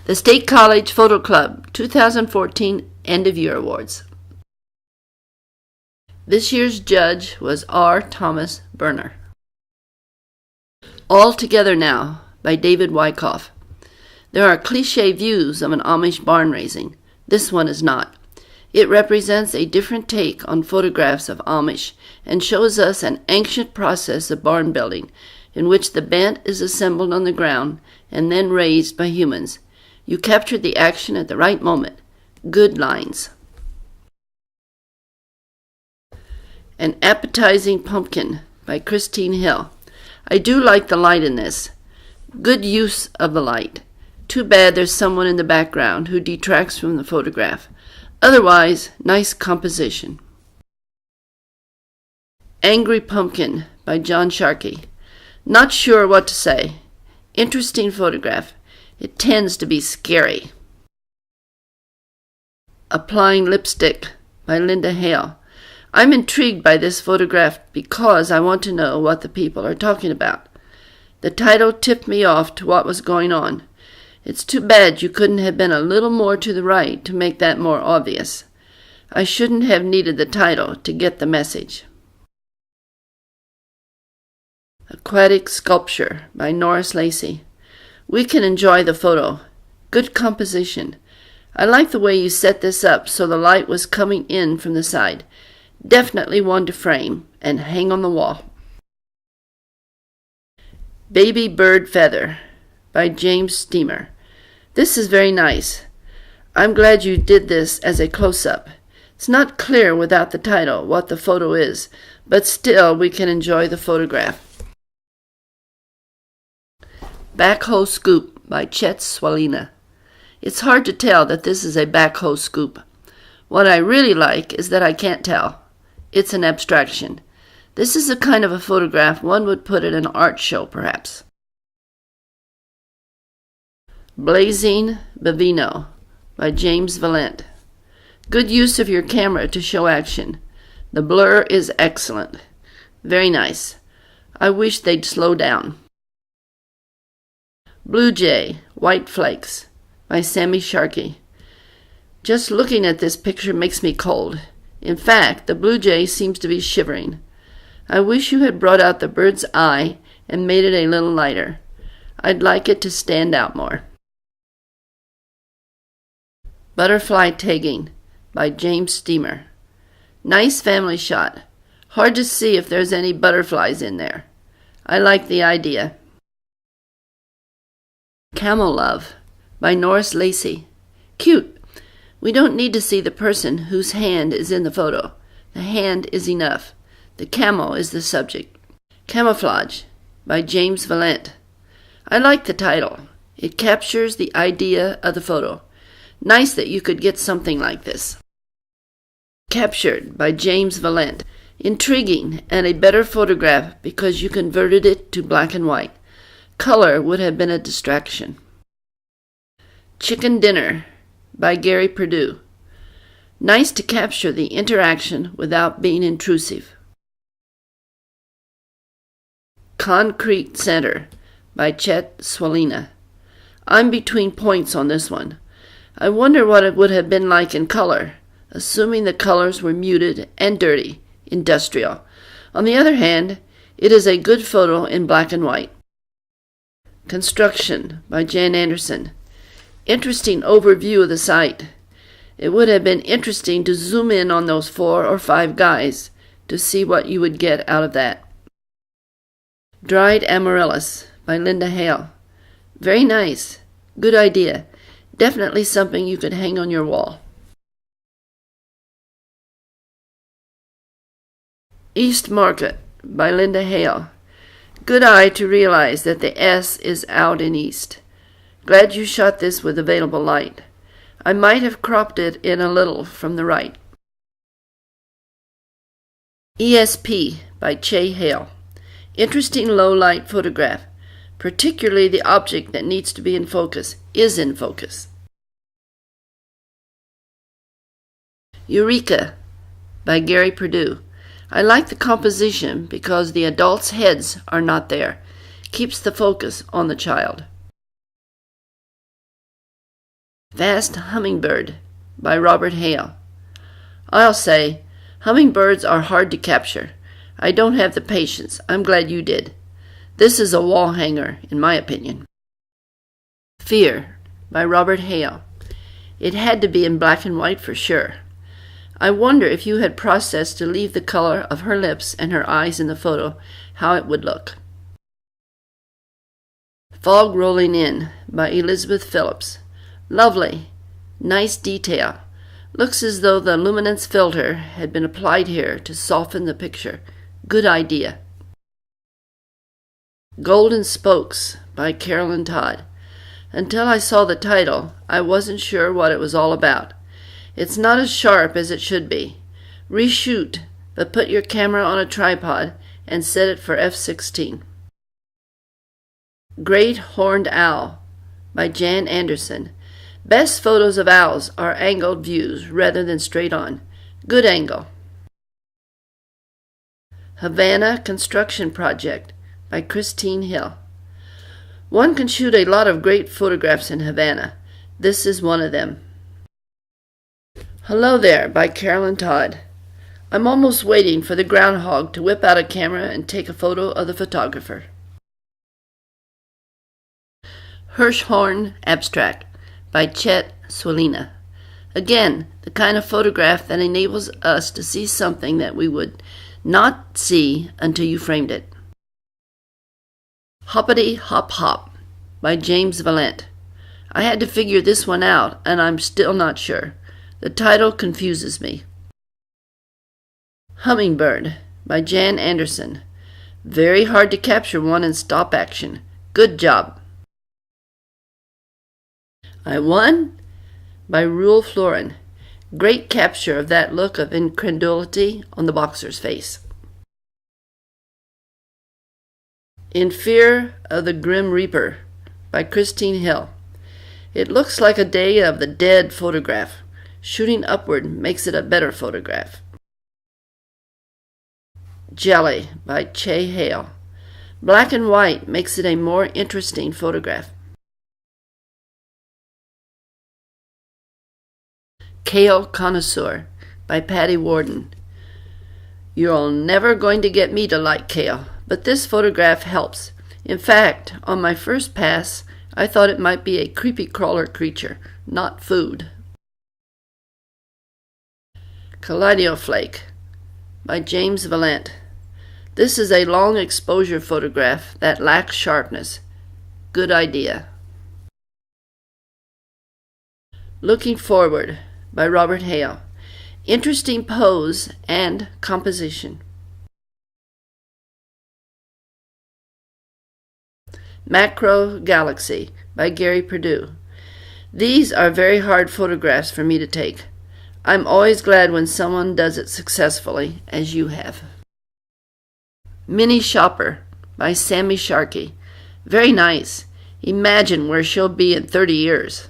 The State College Photoclub 2014 End of Year Awards. This year's judge was R. Thomas Berner. All Together Now by David Wyckoff. There are cliché views of an Amish barn raising. This one is not. It represents a different take on photographs of Amish and shows us an ancient process of barn building in which the bent is assembled on the ground and then raised by humans. You captured the action at the right moment. Good lines. An Appetizing Pumpkin by Christine Hill. I do like the light in this. Good use of the light. Too bad there's someone in the background who detracts from the photograph. Otherwise, nice composition. Angry Pumpkin by John Sharkey. Not sure what to say. Interesting photograph. It tends to be scary. Applying Lipstick by Linda Hale. I'm intrigued by this photograph because I want to know what the people are talking about. The title tipped me off to what was going on. It's too bad you couldn't have been a little more to the right to make that more obvious. I shouldn't have needed the title to get the message. Aquatic Sculpture by Norris Lacey. We can enjoy the photo. Good composition. I like the way you set this up so the light was coming in from the side. Definitely one to frame and hang on the wall. Baby Bird Feather by James Steamer. This is very nice. I'm glad you did this as a close-up. It's not clear without the title what the photo is, but still we can enjoy the photograph. Backhoe Scoop by Chet Swalina. It's hard to tell that this is a backhoe scoop. What I really like is that I can't tell. It's an abstraction. This is the kind of a photograph one would put at an art show, perhaps. Blazing Bavino by James Valent. Good use of your camera to show action. The blur is excellent. Very nice. I wish they'd slow down. Blue Jay, White Flakes by Sammy Sharkey. Just looking at this picture makes me cold. In fact, the blue jay seems to be shivering. I wish you had brought out the bird's eye and made it a little lighter. I'd like it to stand out more. Butterfly Tagging by James Steamer. Nice family shot. Hard to see if there's any butterflies in there. I like the idea. Camel Love by Norris Lacey. Cute. We don't need to see the person whose hand is in the photo. The hand is enough. The camel is the subject. Camouflage by James Valent. I like the title. It captures the idea of the photo. Nice that you could get something like this. Captured by James Valent. Intriguing and a better photograph because you converted it to black and white. Color would have been a distraction. Chicken Dinner by Gary Perdue. Nice to capture the interaction without being intrusive. Concrete Center by Chet Swalina. I'm between points on this one. I wonder what it would have been like in color, assuming the colors were muted and dirty, industrial. On the other hand, it is a good photo in black and white. Construction by Jan Anderson. Interesting overview of the site. It would have been interesting to zoom in on those 4 or 5 guys to see what you would get out of that. Dried Amaryllis by Linda Hale. Very nice. Good idea. Definitely something you could hang on your wall. East Market by Linda Hale. Good eye to realize that the S is out in east. Glad you shot this with available light. I might have cropped it in a little from the right. ESP by Che Hale. Interesting low-light photograph. Particularly the object that needs to be in focus is in focus. Eureka by Gary Perdue. I like the composition because the adults' heads are not there. Keeps the focus on the child. Vast Hummingbird by Robert Hale. I'll say, hummingbirds are hard to capture. I don't have the patience. I'm glad you did. This is a wall hanger, in my opinion. Fear by Robert Hale. It had to be in black and white for sure. I wonder if you had processed to leave the color of her lips and her eyes in the photo, how it would look. Fog Rolling In by Elizabeth Phillips. Lovely. Nice detail. Looks as though the luminance filter had been applied here to soften the picture. Good idea. Golden Spokes by Carolyn Todd. Until I saw the title, I wasn't sure what it was all about. It's not as sharp as it should be. Reshoot, but put your camera on a tripod and set it for f/16. Great Horned Owl by Jan Anderson. Best photos of owls are angled views rather than straight on. Good angle. Havana Construction Project by Christine Hill. One can shoot a lot of great photographs in Havana. This is one of them. Hello There by Carolyn Todd. I'm almost waiting for the groundhog to whip out a camera and take a photo of the photographer. Hirschhorn Abstract by Chet Swalina. Again, the kind of photograph that enables us to see something that we would not see until you framed it. Hoppity Hop Hop by James Valent. I had to figure this one out, and I'm still not sure. The title confuses me. Hummingbird by Jan Anderson. Very hard to capture one in stop action. Good job. I Won by Rule Florin. Great capture of that look of incredulity on the boxer's face. In Fear of the Grim Reaper by Christine Hill. It looks like a Day of the Dead photograph. Shooting upward makes it a better photograph. Jelly by Che Hale. Black and white makes it a more interesting photograph. Kale Connoisseur by Patty Warden. You're never going to get me to like kale, but this photograph helps. In fact, on my first pass, I thought it might be a creepy crawler creature, not food. Kaleidoflake by James Valent. This is a long exposure photograph that lacks sharpness. Good idea. Looking Forward by Robert Hale. Interesting pose and composition. Macro Galaxy by Gary Perdue. These are very hard photographs for me to take. I'm always glad when someone does it successfully, as you have. Mini Shopper by Sammy Sharkey. Very nice. Imagine where she'll be in 30 years.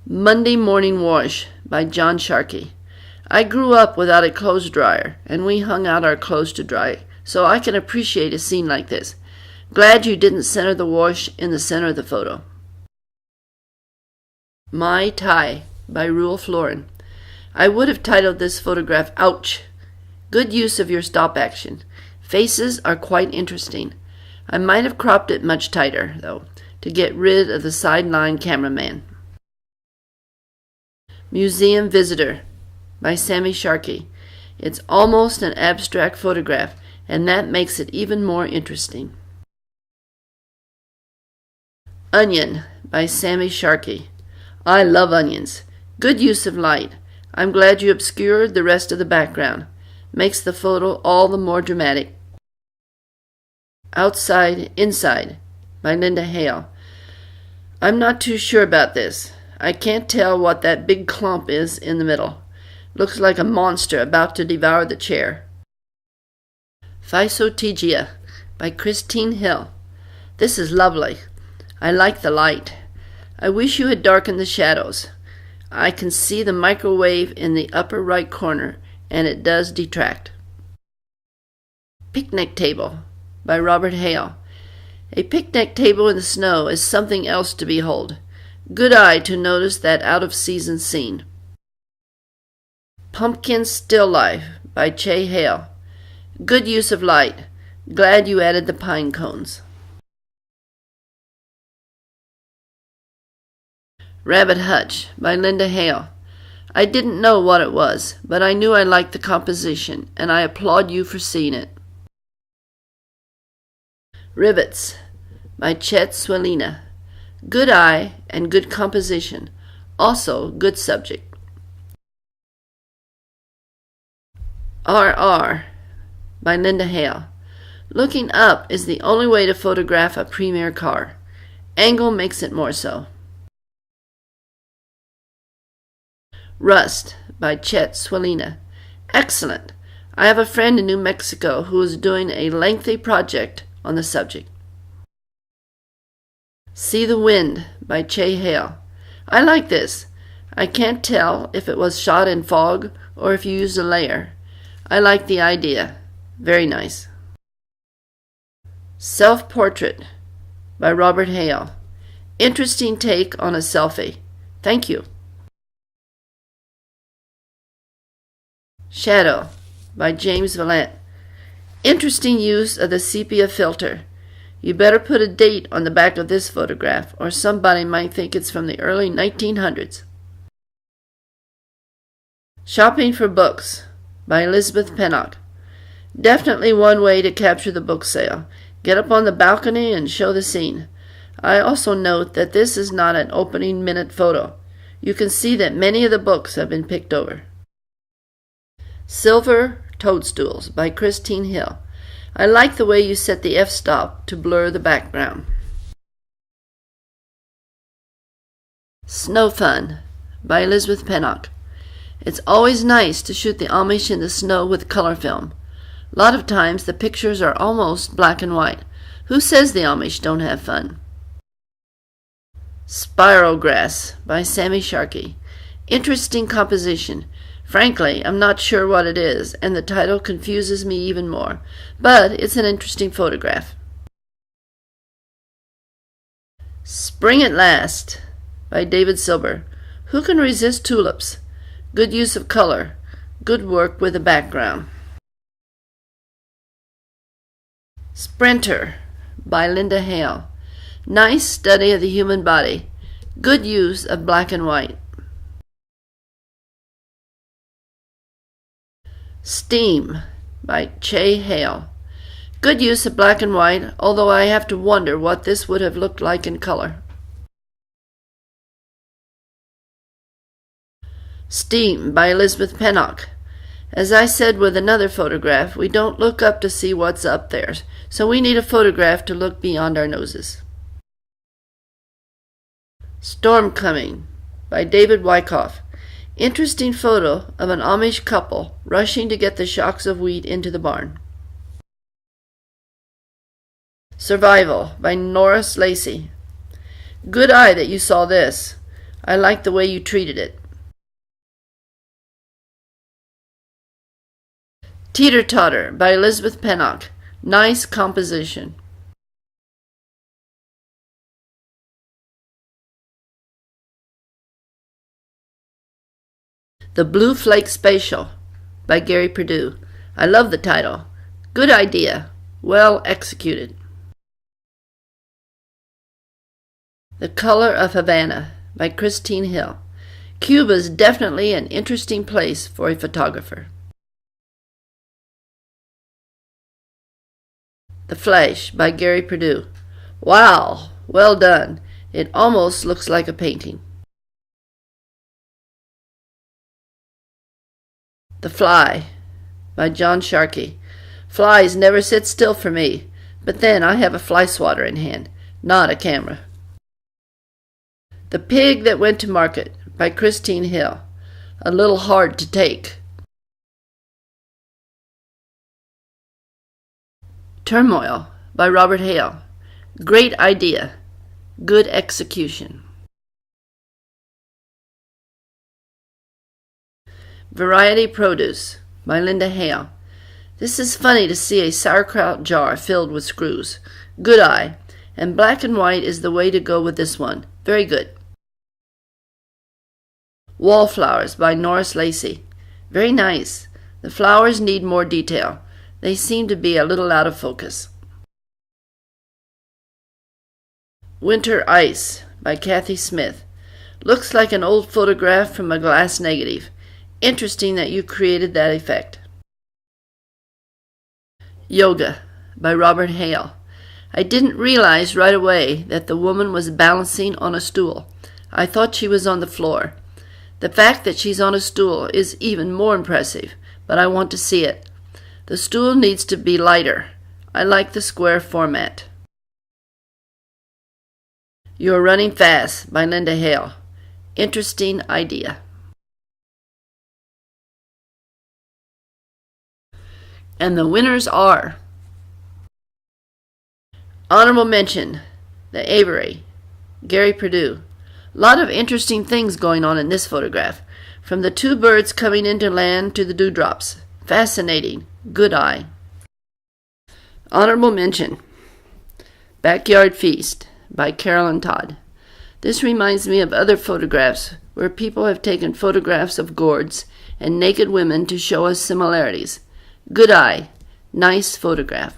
Monday Morning Wash by John Sharkey. I grew up without a clothes dryer, and we hung out our clothes to dry, so I can appreciate a scene like this. Glad you didn't center the wash in the center of the photo. My Tie by Rule Florin. I would have titled this photograph Ouch. Good use of your stop action. Faces are quite interesting. I might have cropped it much tighter, though, to get rid of the sideline cameraman. Museum Visitor by Sammy Sharkey. It's almost an abstract photograph, and that makes it even more interesting. Onion by Sammy Sharkey. I love onions. Good use of light. I'm glad you obscured the rest of the background. Makes the photo all the more dramatic. Outside, Inside by Linda Hale. I'm not too sure about this. I can't tell what that big clump is in the middle. Looks like a monster about to devour the chair. Physotegia by Christine Hill. This is lovely. I like the light. I wish you had darkened the shadows. I can see the microwave in the upper right corner, and it does detract. Picnic Table by Robert Hale. A picnic table in the snow is something else to behold. Good eye to notice that out-of-season scene. Pumpkin Still Life by Che Hale. Good use of light. Glad you added the pine cones. Rabbit Hutch by Linda Hale. I didn't know what it was, but I knew I liked the composition, and I applaud you for seeing it. Rivets by Chet Swalina. Good eye and good composition. Also good subject. R.R. by Linda Hale. Looking up is the only way to photograph a premier car. Angle makes it more so. Rust by Chet Swalina. Excellent. I have a friend in New Mexico who is doing a lengthy project on the subject. See the Wind by Che Hale. I like this. I can't tell if it was shot in fog or if you used a layer. I like the idea. Very nice. Self-Portrait by Robert Hale. Interesting take on a selfie. Thank you. Shadow by James Valent. Interesting use of the sepia filter. You better put a date on the back of this photograph, or somebody might think it's from the early 1900s. Shopping for Books by Elizabeth Pennock. Definitely one way to capture the book sale. Get up on the balcony and show the scene. I also note that this is not an opening minute photo. You can see that many of the books have been picked over. Silver Toadstools by Christine Hill. I like the way you set the f-stop to blur the background. Snow Fun by Elizabeth Pennock. It's always nice to shoot the Amish in the snow with color film. A lot of times the pictures are almost black and white. Who says the Amish don't have fun? Spiral Grass by Sammy Sharkey. Interesting composition. Frankly, I'm not sure what it is, and the title confuses me even more, but it's an interesting photograph. Spring at Last by David Silber. Who can resist tulips? Good use of color. Good work with the background. Sprinter by Linda Hale. Nice study of the human body. Good use of black and white. Steam by Che Hale. Good use of black and white, although I have to wonder what this would have looked like in color. Steam by Elizabeth Pennock. As I said with another photograph, we don't look up to see what's up there, so we need a photograph to look beyond our noses. Storm Coming by David Wyckoff. Interesting photo of an Amish couple rushing to get the shocks of wheat into the barn. Survival by Norris Lacey. Good eye that you saw this. I like the way you treated it. Teeter Totter by Elizabeth Pennock. Nice composition. The Blue Flake Spatial by Gary Perdue. I love the title. Good idea. Well executed. The Color of Havana by Christine Hill. Cuba is definitely an interesting place for a photographer. The Flash by Gary Perdue. Wow, well done. It almost looks like a painting. The Fly by John Sharkey. Flies never sit still for me, but then I have a fly swatter in hand, not a camera. The Pig That Went to Market by Christine Hill. A little hard to take. Turmoil by Robert Hale. Great idea. Good execution. Variety Produce by Linda Hale. This is funny to see a sauerkraut jar filled with screws. Good eye. And black and white is the way to go with this one. Very good. Wallflowers by Norris Lacey. Very nice. The flowers need more detail. They seem to be a little out of focus. Winter Ice by Kathy Smith. Looks like an old photograph from a glass negative. Interesting that you created that effect. Yoga by Robert Hale. I didn't realize right away that the woman was balancing on a stool. I thought she was on the floor. The fact that she's on a stool is even more impressive, but I want to see it. The stool needs to be lighter. I like the square format. You're Running Fast by Linda Hale. Interesting idea. And the winners are honorable mention, the Avery, Gary Purdue. A lot of interesting things going on in this photograph. From the two birds coming into land to the dewdrops. Fascinating. Good eye. Honorable mention, Backyard Feast by Carolyn Todd. This reminds me of other photographs where people have taken photographs of gourds and naked women to show us similarities. Good eye. Nice photograph.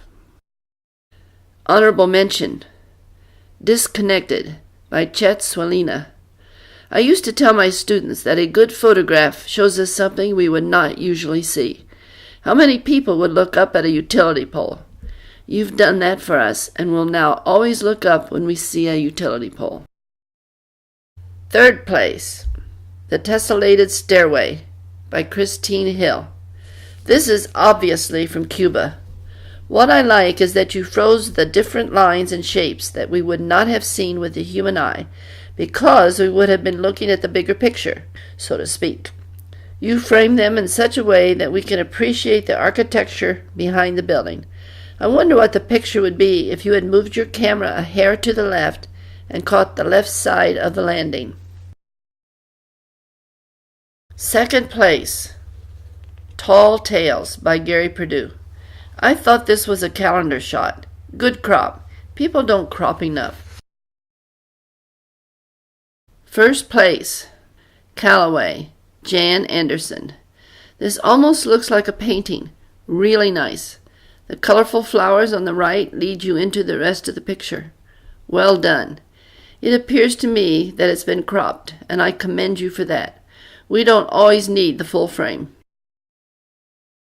Honorable mention, Disconnected by Chet Swalina. I used to tell my students that a good photograph shows us something we would not usually see. How many people would look up at a utility pole? You've done that for us and will now always look up when we see a utility pole. Third place, The Tessellated Stairway by Christine Hill. This is obviously from Cuba. What I like is that you froze the different lines and shapes that we would not have seen with the human eye because we would have been looking at the bigger picture, so to speak. You frame them in such a way that we can appreciate the architecture behind the building. I wonder what the picture would be if you had moved your camera a hair to the left and caught the left side of the landing. Second place, Tall Tales by Gary Purdue. I thought this was a calendar shot. Good crop. People don't crop enough. First place, Callaway, Jan Anderson. This almost looks like a painting. Really nice. The colorful flowers on the right lead you into the rest of the picture. Well done. It appears to me that it's been cropped, and I commend you for that. We don't always need the full frame.